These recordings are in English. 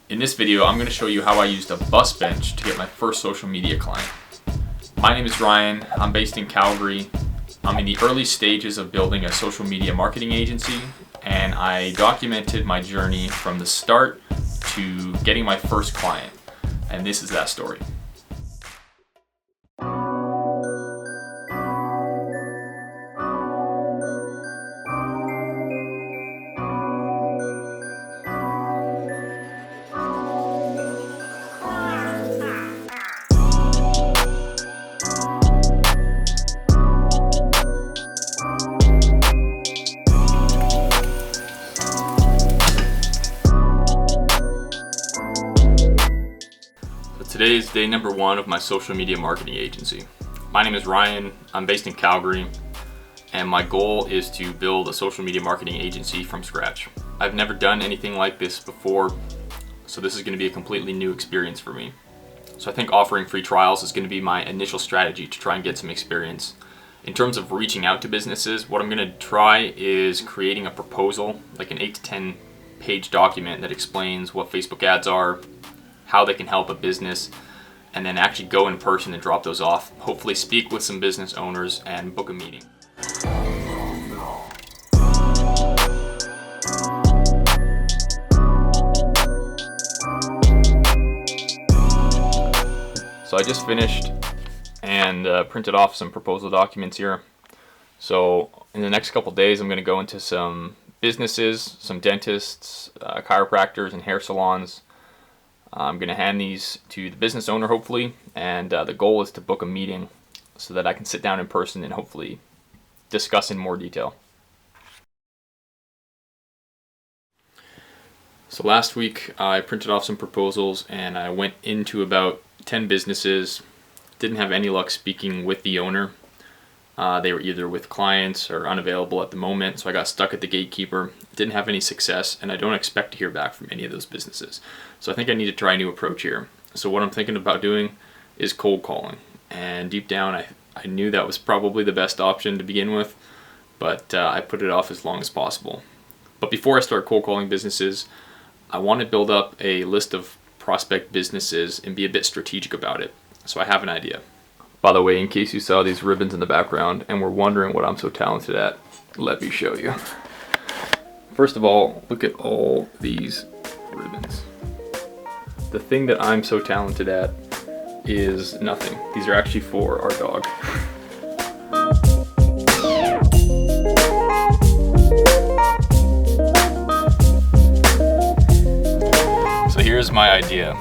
In this video, I'm going to show you how I used a bus bench to get my first social media client. My name is Ryan. I'm based in Calgary. I'm in the early stages of building a social media marketing agency, and I documented my journey from the start to getting my first client. And this is that story. Today is day number 1 of my social media marketing agency. My name is Ryan, I'm based in Calgary, and my goal is to build a social media marketing agency from scratch. I've never done anything like this before, so this is going to be a completely new experience for me. So I think offering free trials is going to be my initial strategy to try and get some experience. In terms of reaching out to businesses, what I'm going to try is creating a proposal, like an 8 to 10 page document that explains what Facebook ads are, how they can help a business, and then actually go in person and drop those off. Hopefully speak with some business owners and book a meeting. So I just finished and printed off some proposal documents here. So in the next couple days, I'm going to go into some businesses, some dentists, chiropractors, and hair salons. I'm going to hand these to the business owner, hopefully, and the goal is to book a meeting so that I can sit down in person and hopefully discuss in more detail. So last week I printed off some proposals and I went into about 10 businesses. Didn't have any luck speaking with the owner. They were either with clients or unavailable at the moment, so I got stuck at the gatekeeper. Didn't have any success, and I don't expect to hear back from any of those businesses. So I think I need to try a new approach here. So what I'm thinking about doing is cold calling. And deep down, I knew that was probably the best option to begin with, but I put it off as long as possible. But before I start cold calling businesses, I want to build up a list of prospect businesses and be a bit strategic about it. So I have an idea. By the way, in case you saw these ribbons in the background and were wondering what I'm so talented at, let me show you. First of all, look at all these ribbons. The thing that I'm so talented at is nothing. These are actually for our dog. So here's my idea.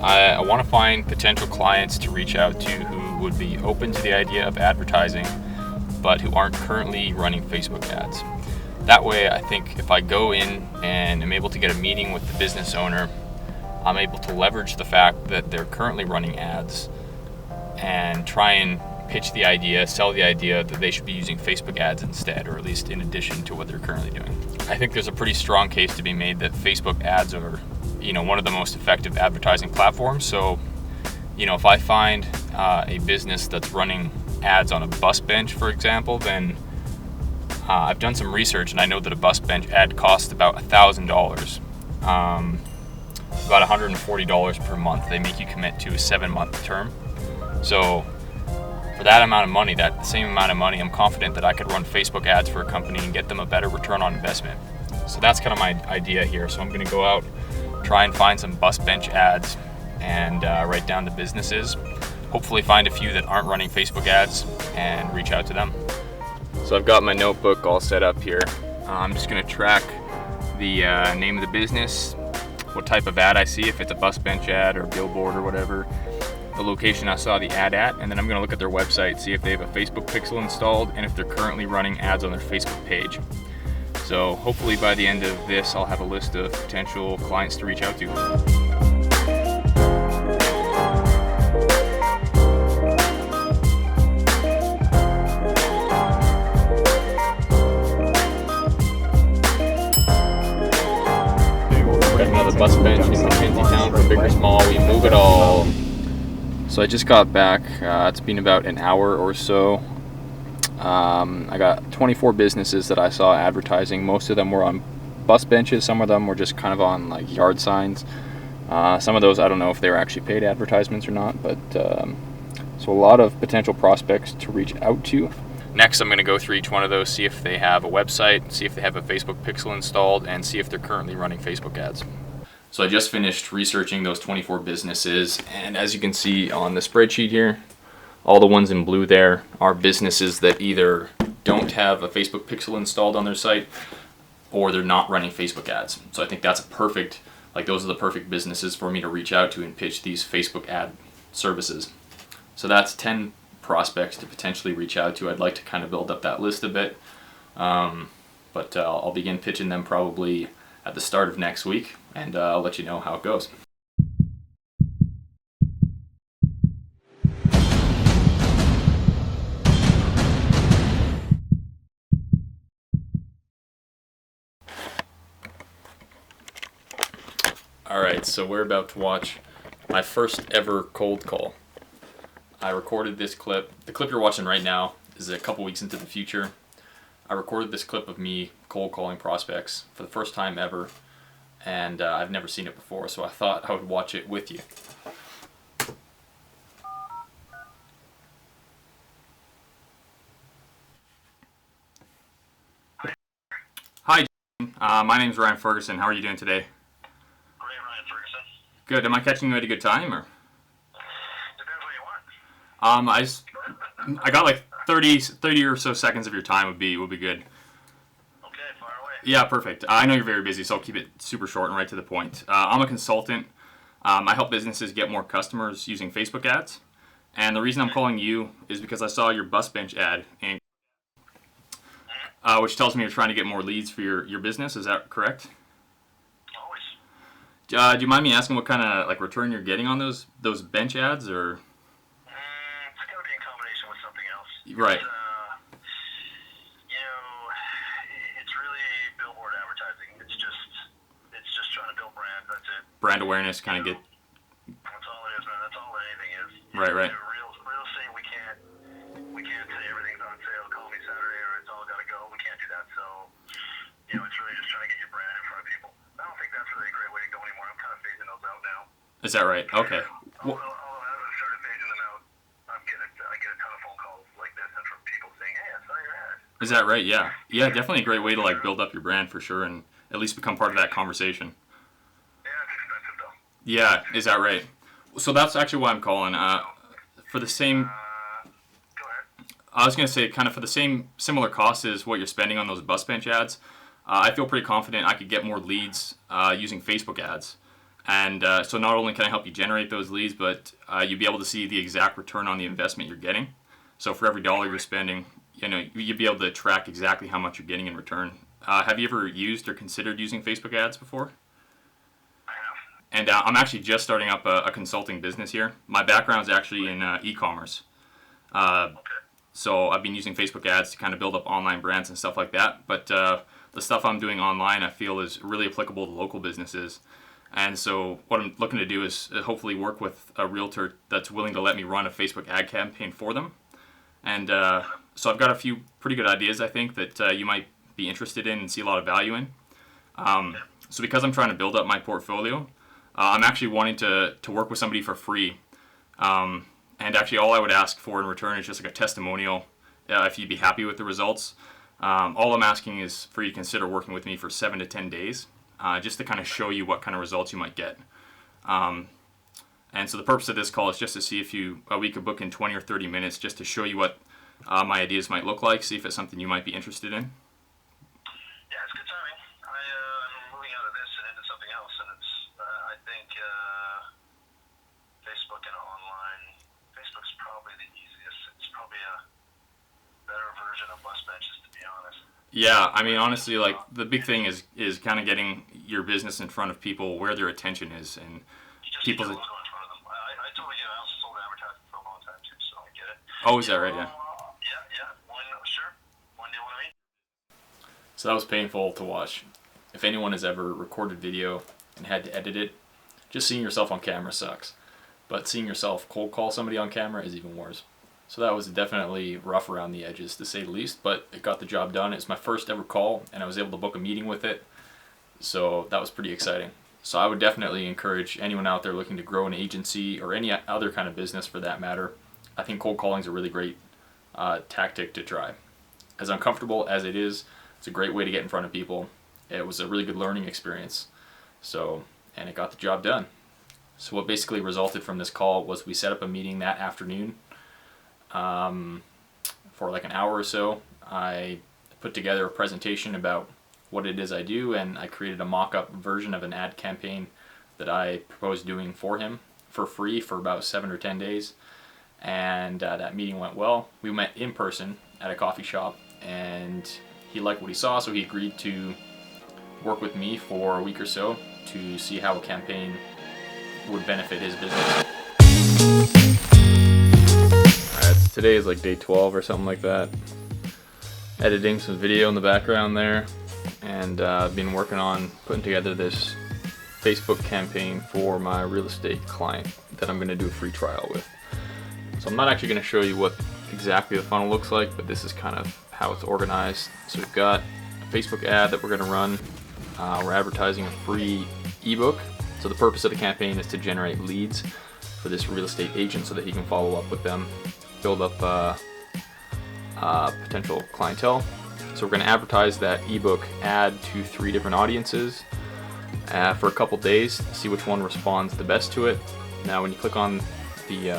I want to find potential clients to reach out to who would be open to the idea of advertising, but who aren't currently running Facebook ads. That way, I think if I go in and am able to get a meeting with the business owner, I'm able to leverage the fact that they're currently running ads and try and pitch the idea, sell the idea that they should be using Facebook ads instead, or at least in addition to what they're currently doing. I think there's a pretty strong case to be made that Facebook ads are one of the most effective advertising platforms. So, if I find a business that's running ads on a bus bench, for example, then I've done some research and I know that a bus bench ad costs about $1,000, about $140 per month. They make you commit to a 7-month term. So for that amount of money, that same amount of money, I'm confident that I could run Facebook ads for a company and get them a better return on investment. So that's kind of my idea here. So I'm going to go out, try and find some bus bench ads and write down the businesses. Hopefully find a few that aren't running Facebook ads and reach out to them. So I've got my notebook all set up here. I'm just going to track the name of the business, what type of ad I see, if it's a bus bench ad or billboard or whatever, the location I saw the ad at, and then I'm going to look at their website, see if they have a Facebook pixel installed and if they're currently running ads on their Facebook page. So hopefully by the end of this, I'll have a list of potential clients to reach out to. We're at another bus bench in Mackenzie Town for big or small. We move it all. So I just got back. It's been about an hour or so. I got 24 businesses that I saw advertising. Most of them were on bus benches. Some of them were just kind of on like yard signs. Some of those, I don't know if they were actually paid advertisements or not, but so a lot of potential prospects to reach out to. Next, I'm going to go through each one of those, see if they have a website, see if they have a Facebook pixel installed, and see if they're currently running Facebook ads. So I just finished researching those 24 businesses, and as you can see on the spreadsheet here, all the ones in blue there are businesses that either don't have a Facebook pixel installed on their site or they're not running Facebook ads. So I think that's those are the perfect businesses for me to reach out to and pitch these Facebook ad services. So that's 10 prospects to potentially reach out to. I'd like to kind of build up that list a bit, but I'll begin pitching them probably at the start of next week, and I'll let you know how it goes. Alright, so we're about to watch my first ever cold call. I recorded this clip. The clip you're watching right now is a couple weeks into the future. I recorded this clip of me cold calling prospects for the first time ever, and I've never seen it before, so I thought I would watch it with you. Hi, my name's Ryan Ferguson. How are you doing today? Great, Ryan Ferguson. Good. Am I catching you at a good time, or? Depends what you want. I got like 30 or so seconds of your time would be good. Okay, fire away. Yeah, perfect. I know you're very busy, so I'll keep it super short and right to the point. I'm a consultant. I help businesses get more customers using Facebook ads. And the reason I'm calling you is because I saw your bus bench ad, which tells me you're trying to get more leads for your business. Is that correct? Always. Do you mind me asking what kind of return you're getting on those bench ads, or? It's going to be in combination with something else. Right. It's really billboard advertising. It's just trying to build brand. That's it. Brand awareness, kind of get. That's all it is, man. That's all anything is. Right. Real estate, we can't say everything's on sale. Call me Saturday, or it's all got to go. We can't do that. So, it's really just trying to get your brand in front of people. I don't think that's really a great way to go anymore. I'm kind of phasing those out now. Is that right? Okay. Although as I started phasing them out, I get a ton of phone calls like this and from people saying, "Hey, I saw your ad." Is that right? Yeah. Yeah, definitely a great way to build up your brand for sure, and at least become part of that conversation. Yeah, it's expensive though. Yeah, is that right? So that's actually why I'm calling. For the same, Go ahead. I was gonna say kind of for the similar cost as what you're spending on those bus bench ads. I feel pretty confident I could get more leads using Facebook ads. And so not only can I help you generate those leads, but you'll be able to see the exact return on the investment you're getting. So for every dollar you're spending, you'll be able to track exactly how much you're getting in return. Have you ever used or considered using Facebook ads before? I have. And I'm actually just starting up a consulting business here. My background is actually in e-commerce. Okay. So I've been using Facebook ads to kind of build up online brands and stuff like that. But the stuff I'm doing online I feel is really applicable to local businesses. And so what I'm looking to do is hopefully work with a realtor that's willing to let me run a Facebook ad campaign for them. And so I've got a few pretty good ideas, I think, that you might be interested in and see a lot of value in. So because I'm trying to build up my portfolio, I'm actually wanting to work with somebody for free. And actually all I would ask for in return is just like a testimonial if you'd be happy with the results. All I'm asking is for you to consider working with me for 7 to 10 days. Just to kind of show you what kind of results you might get. And so the purpose of this call is just to see if we could book in 20 or 30 minutes just to show you what my ideas might look like, see if it's something you might be interested in. Yeah, it's good timing. I'm moving out of this and into something else, and it's I think Facebook and online. Facebook's probably the easiest. It's probably a better version of bus benches, to be honest. Yeah, I mean, honestly, the big thing is kind of getting your business in front of people where their attention is, and people. I totally get it. I also sold advertising for a long time too, so I get it. Oh, is that right? Yeah. Yeah. Sure. When do you want to meet? So that was painful to watch. If anyone has ever recorded video and had to edit it, just seeing yourself on camera sucks. But seeing yourself cold call somebody on camera is even worse. So that was definitely rough around the edges, to say the least, but it got the job done. It's my first ever call, and I was able to book a meeting with it, so that was pretty exciting. So I would definitely encourage anyone out there looking to grow an agency or any other kind of business for that matter. I think cold calling is a really great tactic to try. As uncomfortable as it is, it's a great way to get in front of people. It was a really good learning experience. And it got the job done. So what basically resulted from this call was we set up a meeting that afternoon for like an hour or so. I put together a presentation about what it is I do, and I created a mock-up version of an ad campaign that I proposed doing for him for free for about 7 or 10 days. And that meeting went well. We met in person at a coffee shop, and he liked what he saw, so he agreed to work with me for a week or so to see how a campaign would benefit his business. Alright, so today is like day 12 or something like that. Editing some video in the background there, and I've been working on putting together this Facebook campaign for my real estate client that I'm going to do a free trial with. So I'm not actually going to show you what exactly the funnel looks like, but this is kind of how it's organized. So we've got a Facebook ad that we're going to run. We're advertising a free ebook. So the purpose of the campaign is to generate leads for this real estate agent so that he can follow up with them, build up potential clientele. So we're going to advertise that ebook ad to 3 different audiences for a couple days, see which one responds the best to it. Now when you click on the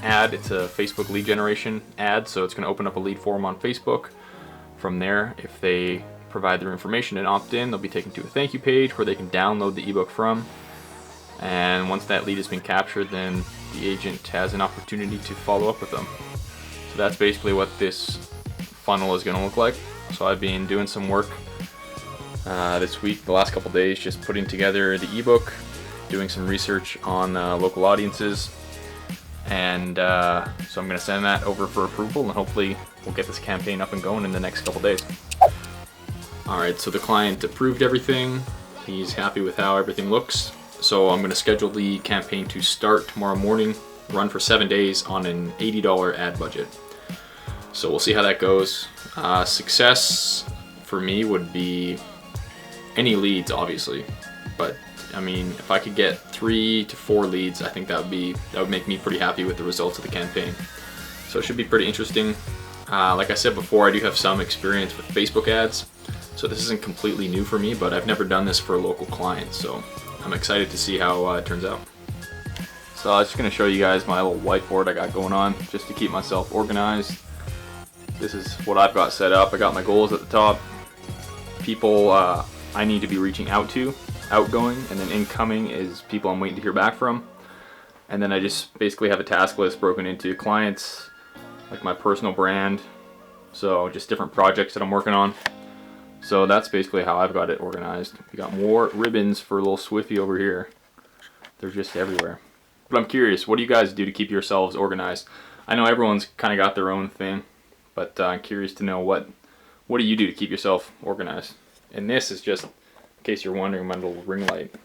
ad, it's a Facebook lead generation ad, so it's going to open up a lead form on Facebook. From there, if they provide their information and opt in, they'll be taken to a thank you page where they can download the ebook from. And once that lead has been captured, then the agent has an opportunity to follow up with them. So that's basically what this funnel is going to look like. So I've been doing some work this week, the last couple days, just putting together the ebook, doing some research on local audiences, and so I'm going to send that over for approval, and hopefully we'll get this campaign up and going in the next couple days. Alright, so the client approved everything. He's happy with how everything looks. So I'm going to schedule the campaign to start tomorrow morning, run for 7 days on an $80 ad budget. So we'll see how that goes. Success for me would be any leads, obviously. But I mean, if I could get 3 to 4 leads, I think that would make me pretty happy with the results of the campaign. So it should be pretty interesting. Like I said before, I do have some experience with Facebook ads. So this isn't completely new for me, but I've never done this for a local client, so I'm excited to see how it turns out. So I'm just going to show you guys my little whiteboard I got going on, just to keep myself organized. This is what I've got set up. I got my goals at the top, people I need to be reaching out to, outgoing, and then incoming is people I'm waiting to hear back from. And then I just basically have a task list broken into clients, like my personal brand, so just different projects that I'm working on. So that's basically how I've got it organized. We got more ribbons for little Swiffy over here. They're just everywhere. But I'm curious, what do you guys do to keep yourselves organized? I know everyone's kind of got their own thing, but I'm curious to know what do you do to keep yourself organized? And this is just, in case you're wondering, my little ring light.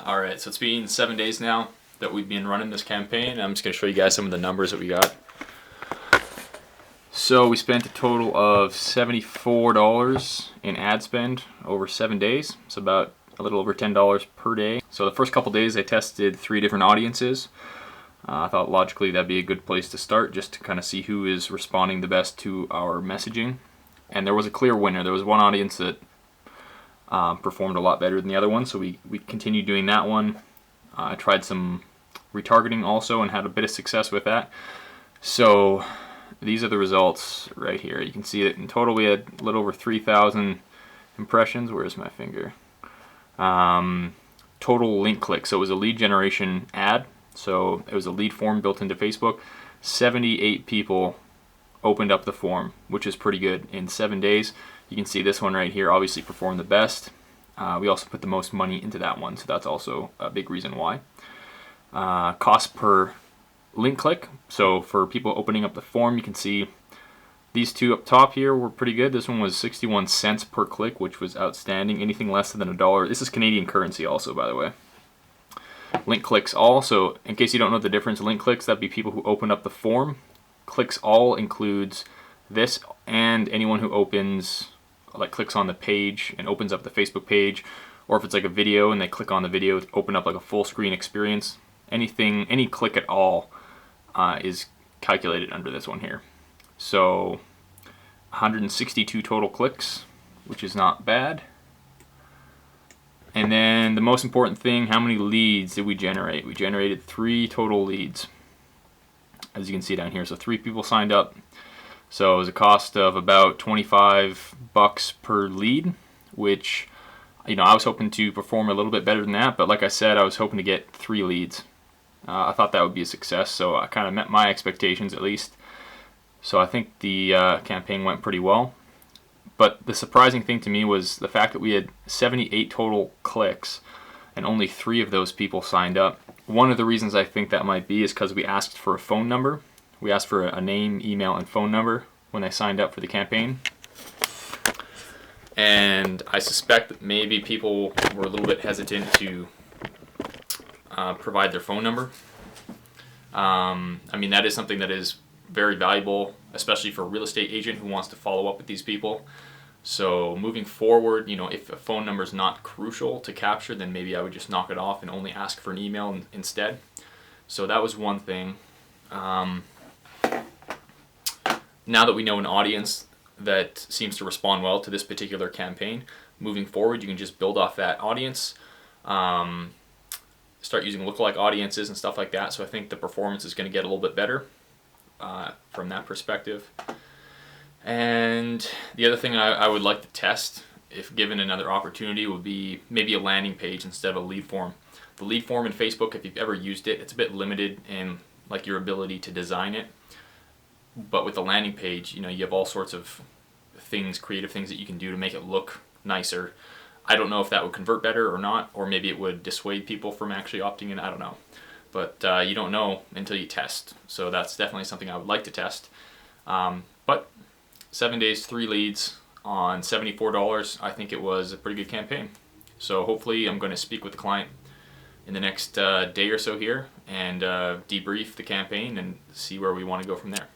Alright, so it's been 7 days now that we've been running this campaign. I'm just going to show you guys some of the numbers that we got. So we spent a total of $74 in ad spend over 7 days. It's about a little over $10 per day. So the first couple days I tested 3 different audiences. I thought logically that'd be a good place to start, just to kind of see who is responding the best to our messaging. And there was a clear winner. There was one audience that performed a lot better than the other one, so we continued doing that one. I tried some retargeting also and had a bit of success with that. So these are the results right here. You can see that in total we had a little over 3,000 impressions. Where's my finger? Total link clicks. So it was a lead generation ad. So it was a lead form built into Facebook. 78 people opened up the form, which is pretty good in 7 days. You can see this one right here obviously performed the best. We also put the most money into that one, so that's also a big reason why. Cost per link click. So for people opening up the form, you can see these two up top here were pretty good. This one was 61 cents per click, which was outstanding. Anything less than $1. This is Canadian currency also, by the way. Link clicks all. So in case you don't know the difference, link clicks, that'd be people who open up the form. Clicks all includes This and anyone who opens, like clicks on the page and opens up the Facebook page, or if it's like a video and they click on the video to open up like a full screen experience, anything, any click at all is calculated under this one here. So 162 total clicks, which is not bad. And then the most important thing, how many leads did we generate? We generated 3 total leads, as you can see down here. So 3 people signed up. So it was a cost of about $25 per lead, which, you know, I was hoping to perform a little bit better than that, but like I said, I was hoping to get 3 leads. I thought that would be a success, so I kind of met my expectations at least. So I think the campaign went pretty well. But the surprising thing to me was the fact that we had 78 total clicks and only 3 of those people signed up. One of the reasons I think that might be is because we asked for a phone number. We asked for a name, email, and phone number when they signed up for the campaign. And I suspect that maybe people were a little bit hesitant to provide their phone number. I mean, that is something that is very valuable, especially for a real estate agent who wants to follow up with these people. So moving forward, you know, if a phone number is not crucial to capture, then maybe I would just knock it off and only ask for an email instead. So that was one thing. Now that we know an audience that seems to respond well to this particular campaign, moving forward, you can just build off that audience, start using lookalike audiences and stuff like that. So I think the performance is going to get a little bit better from that perspective. And the other thing I would like to test, if given another opportunity, would be maybe a landing page instead of a lead form. The lead form in Facebook, if you've ever used it, it's a bit limited in like your ability to design it. But with the landing page, you know, you have all sorts of things, creative things that you can do to make it look nicer. I don't know if that would convert better or not, or maybe it would dissuade people from actually opting in. I don't know. But you don't know until you test. So that's definitely something I would like to test. But 7 days, 3 leads on $74. I think it was a pretty good campaign. So hopefully I'm going to speak with the client in the next day or so here and debrief the campaign and see where we want to go from there.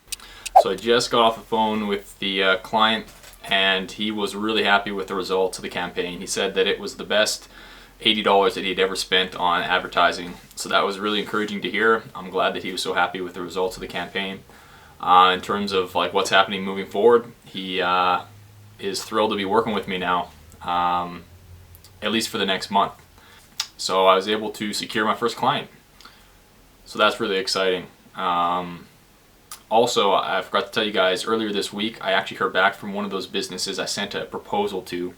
So I just got off the phone with the client, and he was really happy with the results of the campaign. He said that it was the best $80 that he had ever spent on advertising. So that was really encouraging to hear. I'm glad that he was so happy with the results of the campaign. In terms of like what's happening moving forward, he is thrilled to be working with me now, at least for the next month. So I was able to secure my first client. So that's really exciting. Also, I forgot to tell you guys, earlier this week, I actually heard back from one of those businesses I sent a proposal to.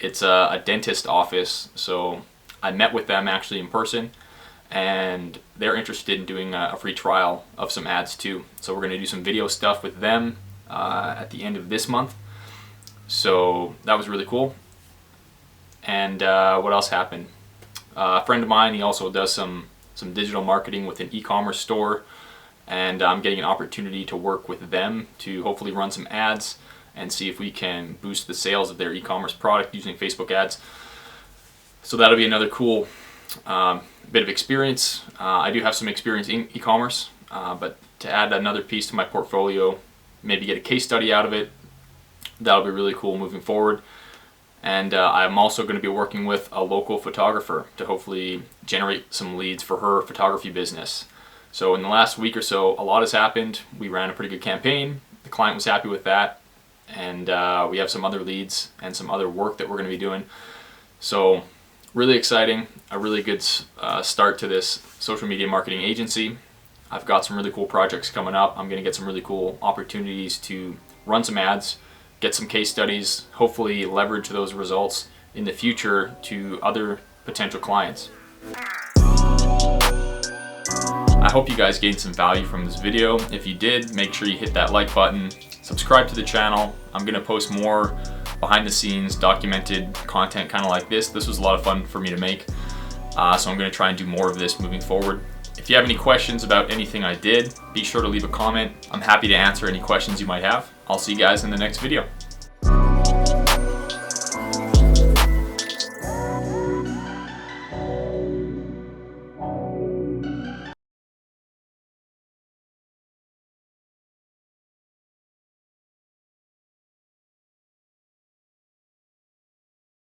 It's a dentist office, so I met with them actually in person, and they're interested in doing a free trial of some ads too. So we're going to do some video stuff with them at the end of this month. So that was really cool. And what else happened? A friend of mine, he also does some digital marketing with an e-commerce store, and I'm getting an opportunity to work with them to hopefully run some ads and see if we can boost the sales of their e-commerce product using Facebook ads. So that'll be another cool bit of experience. I do have some experience in e-commerce, but to add another piece to my portfolio, maybe get a case study out of it, that'll be really cool moving forward. And I'm also going to be working with a local photographer to hopefully generate some leads for her photography business. So in the last week or so, a lot has happened. We ran a pretty good campaign. The client was happy with that. And we have some other leads and some other work that we're going to be doing. So really exciting, a really good start to this social media marketing agency. I've got some really cool projects coming up. I'm going to get some really cool opportunities to run some ads, get some case studies, hopefully leverage those results in the future to other potential clients. I hope you guys gained some value from this video. If you did, make sure you hit that like button, subscribe to the channel. I'm going to post more behind the scenes documented content kind of like this. This was a lot of fun for me to make, so I'm going to try and do more of this moving forward. If you have any questions about anything I did, be sure to leave a comment. I'm happy to answer any questions you might have. I'll see you guys in the next video.